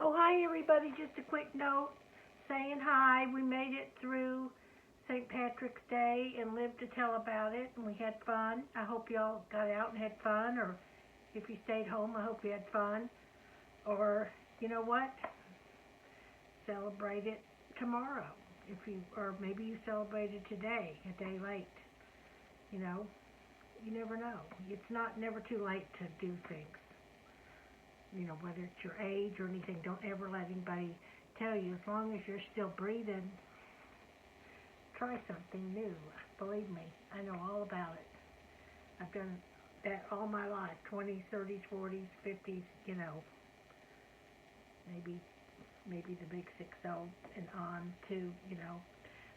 Oh, hi everybody. Just a quick note saying hi. We made it through St. Patrick's Day and lived to tell about it, and we had fun. I hope y'all got out and had fun, or if you stayed home, I hope you had fun. Or, you know what? Celebrate it tomorrow. Or maybe you celebrated today, a day late. You know, you never know. It's never too late to do things. You know, whether it's your age or anything, don't ever let anybody tell you, as long as you're still breathing, try something new. Believe me, I know all about it. I've done that all my life, 20s, 30s, 40s, 50s, you know, maybe the big 60 and on too, you know.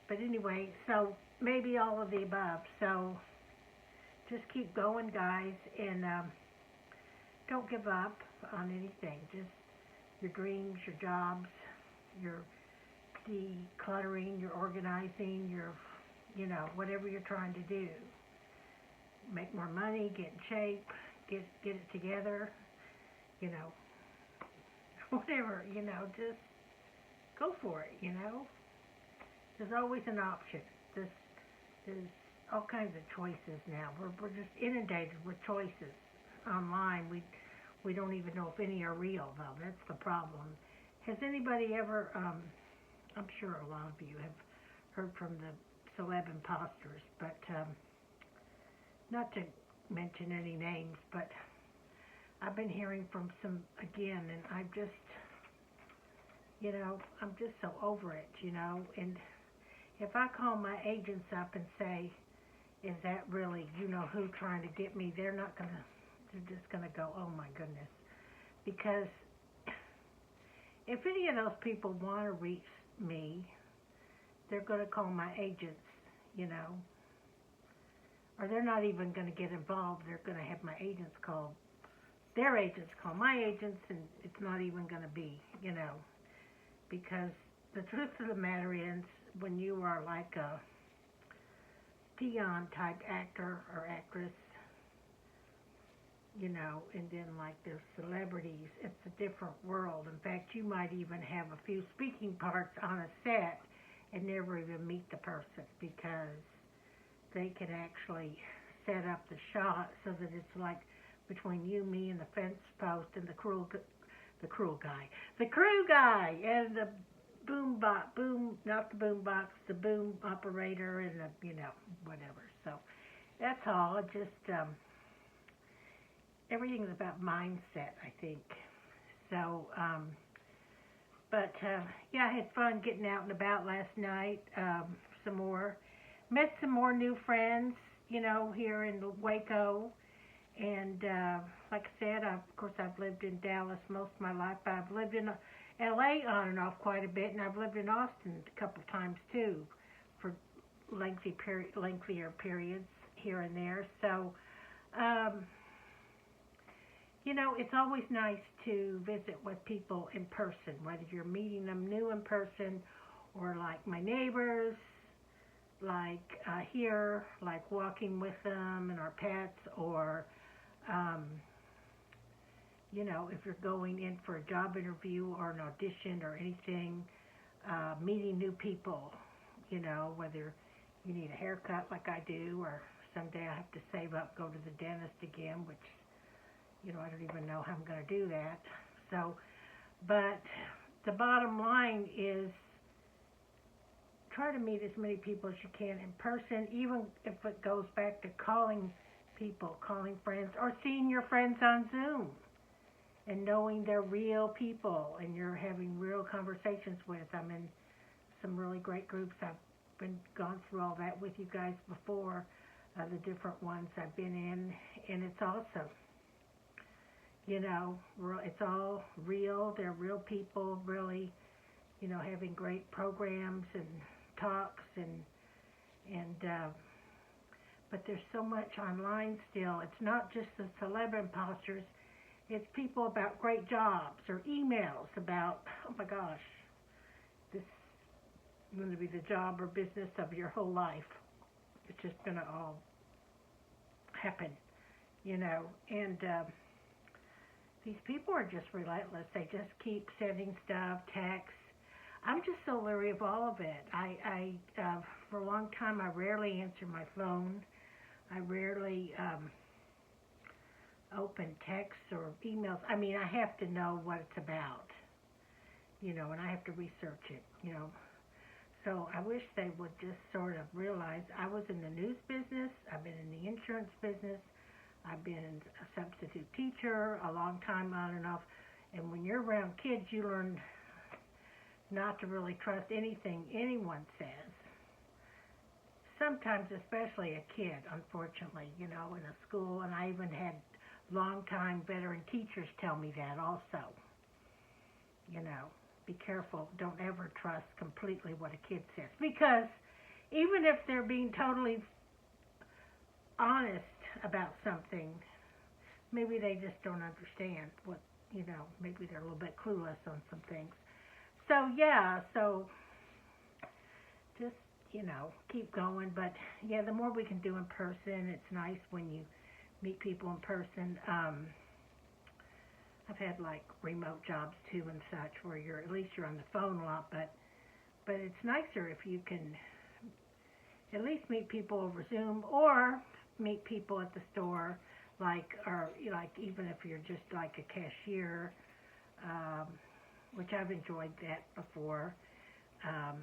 But anyway, so maybe all of the above. So just keep going, guys, and don't give up on anything. Just your dreams, your jobs, your decluttering, your organizing, your, you know, whatever you're trying to do. Make more money, get in shape, get it together, you know, whatever, you know, just go for it, you know. There's always an option. There's all kinds of choices now. We're just inundated with choices online. We don't even know if any are real, though. That's the problem. Has anybody ever, I'm sure a lot of you have heard from the celeb imposters, but not to mention any names, but I've been hearing from some again, and I'm just so over it, you know. And if I call my agents up and say, is that really, you know who trying to get me, they're just going to go, oh my goodness. Because if any of those people want to reach me, they're going to call my agents, you know. Or they're not even going to get involved. They're going to have my agents call, their agents call my agents, and it's not even going to be, you know. Because the truth of the matter is, when you are like a peon type actor or actress, you know, and then like there's celebrities, it's a different world. In fact, you might even have a few speaking parts on a set and never even meet the person, because they can actually set up the shot so that it's like between you, me, and the fence post and the crew guy, and the the boom operator, and the, you know, whatever. So that's all. Just everything's about mindset, I think. So, yeah, I had fun getting out and about last night. Some more, met some more new friends, you know, here in Waco. And like I said, of course, I've lived in Dallas most of my life. I've lived in LA on and off quite a bit, and I've lived in Austin a couple of times too, for lengthier periods here and there. So, you know, it's always nice to visit with people in person, whether you're meeting them new in person, or like my neighbors, like here, like walking with them and our pets, or you know, if you're going in for a job interview or an audition or anything, meeting new people, you know, whether you need a haircut like I do, or someday I have to save up, go to the dentist again, which, you know, I don't even know how I'm going to do that. So, but the bottom line is, try to meet as many people as you can in person, even if it goes back to calling people, calling friends, or seeing your friends on Zoom and knowing they're real people and you're having real conversations with. I'm in some really great groups. I've gone through all that with you guys before, the different ones I've been in, and it's awesome. You know, it's all real. They're real people, really, you know, having great programs and talks, but there's so much online still. It's not just the celeb imposters. It's people about great jobs, or emails about, oh my gosh, this is going to be the job or business of your whole life. It's just going to all happen, you know. And these people are just relentless. They just keep sending stuff, texts. I'm just so leery of all of it. For a long time, I rarely answer my phone. I rarely open texts or emails. I mean, I have to know what it's about, and I have to research it. So I wish they would just sort of realize I was in the news business. I've been in the insurance business. I've been a substitute teacher a long time on and off. And when you're around kids, you learn not to really trust anything anyone says. Sometimes, especially a kid, unfortunately, in a school. And I even had long-time veteran teachers tell me that also. Be careful. Don't ever trust completely what a kid says. Because even if they're being totally honest about something, maybe they just don't understand what, maybe they're a little bit clueless on some things. So, yeah, just, keep going. But, yeah, the more we can do in person, it's nice when you meet people in person. I've had like remote jobs too and such where at least you're on the phone a lot, but it's nicer if you can at least meet people over Zoom or meet people at the store, or even if you're just like a cashier, which I've enjoyed that before. I've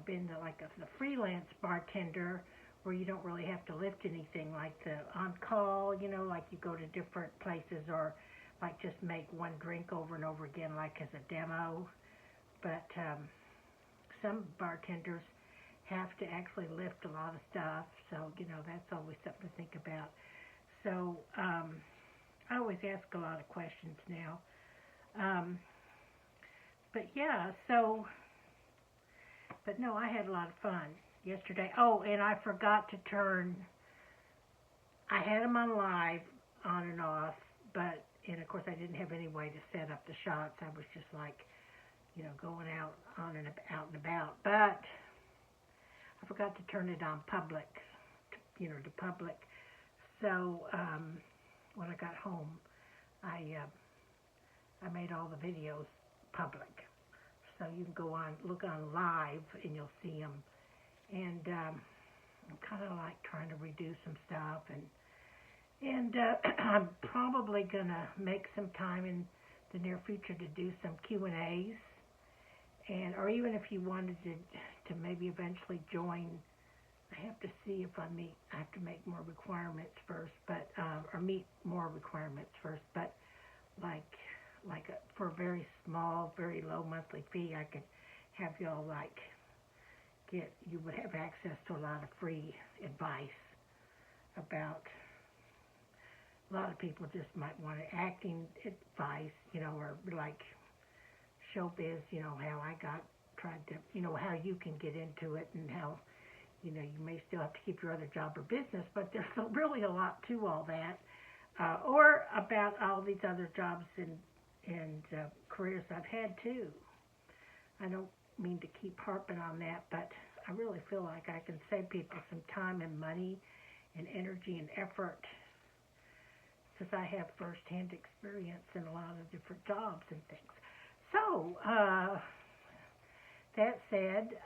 been to like the freelance bartender where you don't really have to lift anything, like the on-call, like you go to different places or like just make one drink over and over again, like as a demo. But some bartenders have to actually lift a lot of stuff, so, that's always something to think about. So I always ask a lot of questions now. But yeah, but no, I had a lot of fun yesterday. Oh, and I forgot to I had them on live, on and off, and of course I didn't have any way to set up the shots. I was just like, going out and about. But I forgot to turn it on public, to public. So when I got home, I made all the videos public. So you can look on live, and you'll see them. And I'm kind of like trying to redo some stuff, and I'm probably gonna make some time in the near future to do some Q&As, or even if you wanted to maybe eventually join. I have to see if I have to make more requirements first, or meet more requirements first. But for a very small, very low monthly fee, I could have y'all you would have access to a lot of free advice about. A lot of people just might want acting advice, or like showbiz, how I tried to, how you can get into it and how, you may still have to keep your other job or business, but there's really a lot to all that. Or about all these other jobs and careers I've had too. I don't mean to keep harping on that, but I really feel like I can save people some time and money and energy and effort, since I have first-hand experience in a lot of different jobs and things. So, that said,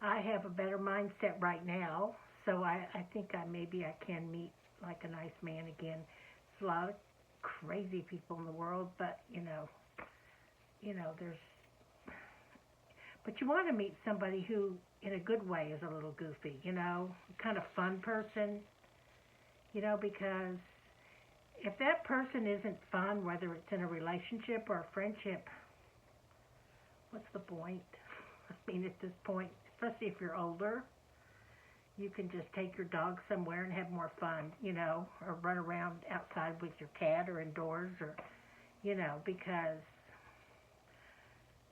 I have a better mindset right now, so I think maybe I can meet like a nice man again. There's a lot of crazy people in the world, but, there's... But you want to meet somebody who, in a good way, is a little goofy, kind of fun person, because if that person isn't fun, whether it's in a relationship or a friendship, what's the point? I mean, at this point, especially if you're older, you can just take your dog somewhere and have more fun, or run around outside with your cat or indoors, or, because,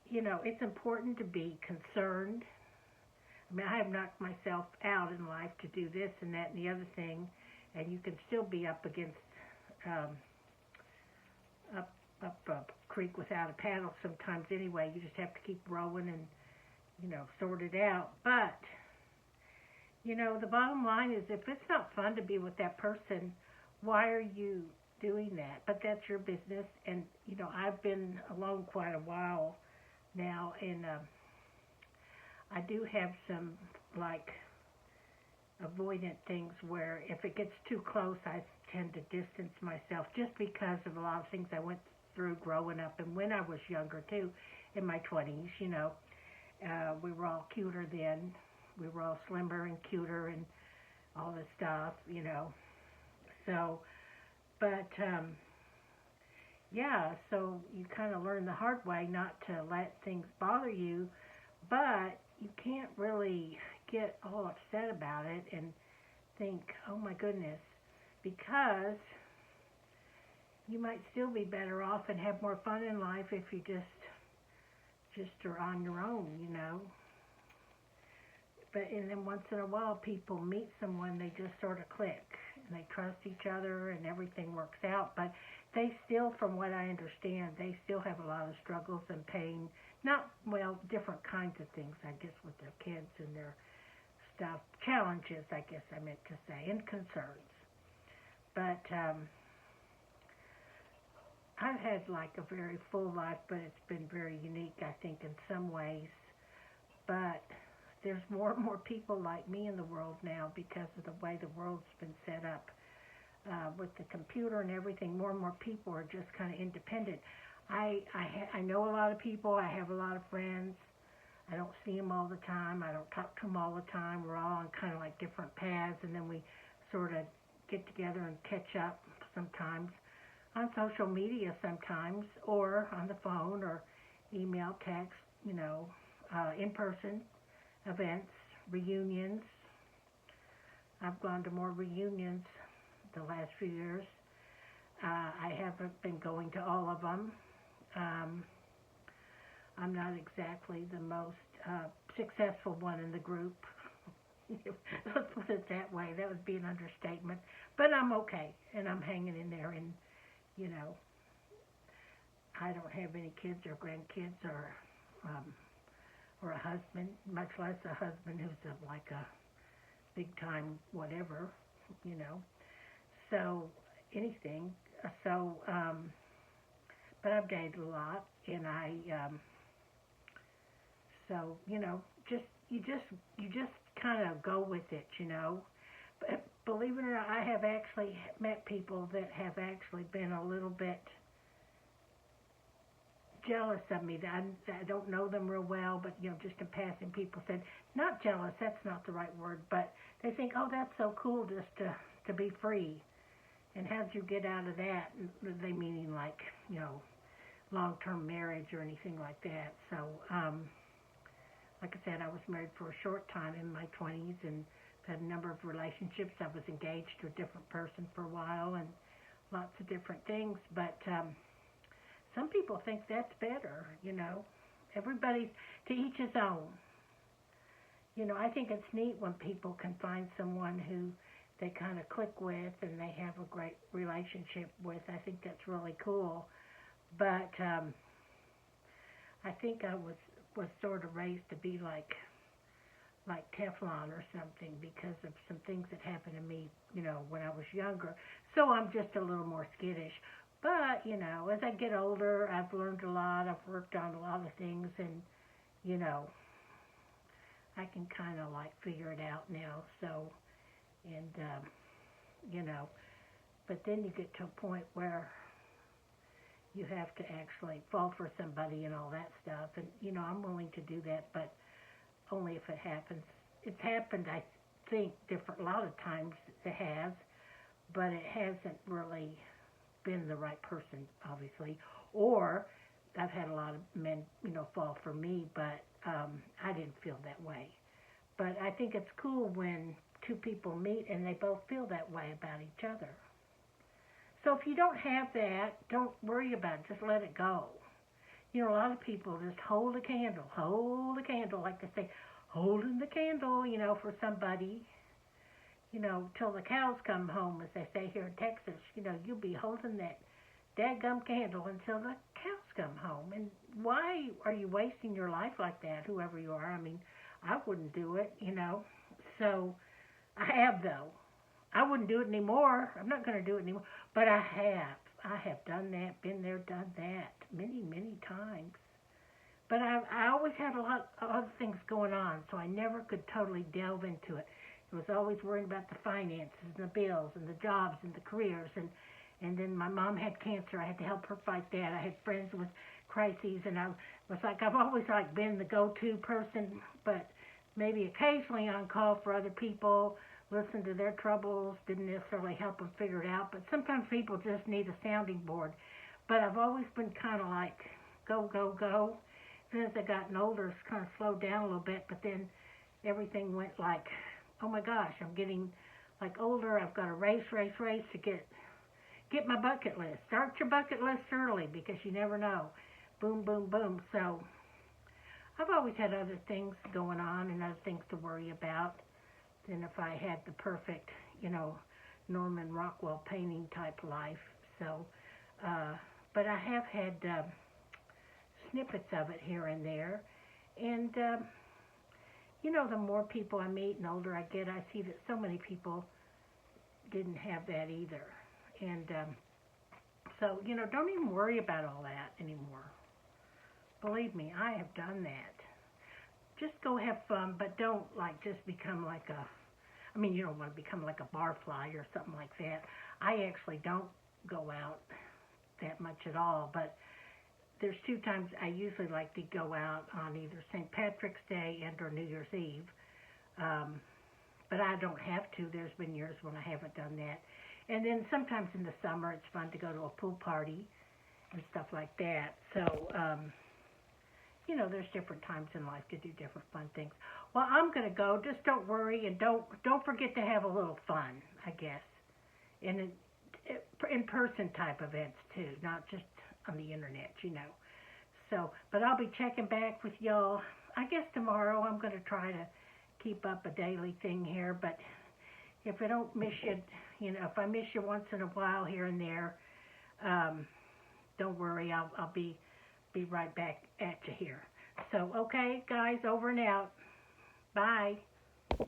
it's important to be concerned. I mean, I have knocked myself out in life to do this and that and the other thing, and you can still be up against up a creek without a paddle sometimes anyway. You just have to keep rowing and, sort it out. But, the bottom line is, if it's not fun to be with that person, why are you doing that. But that's your business, and I've been alone quite a while now, and I do have some like avoidant things where if it gets too close, I tend to distance myself just because of a lot of things I went through growing up and when I was younger too, in my 20s. We were all cuter then. We were all slimmer and cuter and all this stuff. So, but yeah, so you kind of learn the hard way not to let things bother you, but you can't really get all upset about it and think, oh my goodness, because you might still be better off and have more fun in life if you just are on your own. And then once in a while people meet someone, they just sort of click and they trust each other and everything works out. But they still, from what I understand, they still have a lot of struggles and pain. Different kinds of things, I guess, with their kids and their stuff. Challenges, I guess I meant to say, and concerns. But I've had like a very full life, but it's been very unique, I think, in some ways. But there's more and more people like me in the world now because of the way the world's been set up with the computer and everything. More and more people are just kind of independent. I know a lot of people. I have a lot of friends. I don't see them all the time. I don't talk to them all the time. We're all on kind of like different paths, and then we sort of get together and catch up sometimes on social media sometimes, or on the phone, or email, text, in-person events, reunions. I've gone to more reunions the last few years. I haven't been going to all of them. I'm not exactly the most successful one in the group. Let's put it that way. That would be an understatement. But I'm okay, and I'm hanging in there. And, I don't have any kids or grandkids or a husband, much less a husband who's like a big-time whatever, So, anything. So, but I've dated a lot, and you just kind of go with it, But believe it or not, I have actually met people that have actually been a little bit jealous of me. That I don't know them real well, but just in passing, people said, not jealous, that's not the right word, but they think, oh, that's so cool just to be free. And how'd you get out of that? They meaning like, long-term marriage or anything like that. So, like I said, I was married for a short time in my 20s and had a number of relationships. I was engaged to a different person for a while and lots of different things. But some people think that's better, Everybody's to each his own. I think it's neat when people can find someone who they kind of click with and they have a great relationship with. I think that's really cool. But I think I was sort of raised to be like Teflon or something because of some things that happened to me, when I was younger. So I'm just a little more skittish. But, as I get older, I've learned a lot. I've worked on a lot of things, and, I can kind of like figure it out now. So, and, but then you get to a point where you have to actually fall for somebody and all that stuff. And, I'm willing to do that, but only if it happens. It's happened, I think, a lot of times it has, but it hasn't really been the right person, obviously. Or I've had a lot of men, fall for me, but I didn't feel that way. But I think it's cool when two people meet and they both feel that way about each other. So if you don't have that, don't worry about it. Just let it go. A lot of people just hold a candle, like they say, holding the candle, for somebody, till the cows come home, as they say here in Texas. You'll be holding that dadgum candle until the cows come home. And why are you wasting your life like that, whoever you are? I mean, I wouldn't do it, So I have, though. I wouldn't do it anymore. I'm not going to do it anymore. But I have done that, been there, done that many, many times. But I always had a lot of other things going on, so I never could totally delve into it. I was always worrying about the finances and the bills and the jobs and the careers, and then my mom had cancer. I had to help her fight that. I had friends with crises, and I was like, I've always like been the go-to person, but maybe occasionally on call for other people, listen to their troubles, didn't necessarily help them figure it out. But sometimes people just need a sounding board. But I've always been kind of like go, go, go. Then as I gotten older, it's kind of slowed down a little bit, but then everything went like, oh my gosh, I'm getting like older. I've got to race to get my bucket list. Start your bucket list early because you never know. Boom, boom, boom. So I've always had other things going on and other things to worry about than if I had the perfect, Norman Rockwell painting type life. So, but I have had snippets of it here and there. And, the more people I meet and older I get, I see that so many people didn't have that either. And so, don't even worry about all that anymore. Believe me, I have done that. Just go have fun, but don't just become you don't want to become like a barfly or something like that. I actually don't go out that much at all, but there's 2 times I usually like to go out on either St. Patrick's Day and or New Year's Eve. But I don't have to. There's been years when I haven't done that. And then sometimes in the summer it's fun to go to a pool party and stuff like that. So, there's different times in life to do different fun things. Well, I'm going to go. Just don't worry and don't forget to have a little fun, I guess. And in-person type events too, not just on the internet, So, but I'll be checking back with y'all. I guess tomorrow I'm going to try to keep up a daily thing here, but if I don't miss you, if I miss you once in a while here and there, don't worry, I'll be right back at you here. So, okay, guys, over and out. Bye.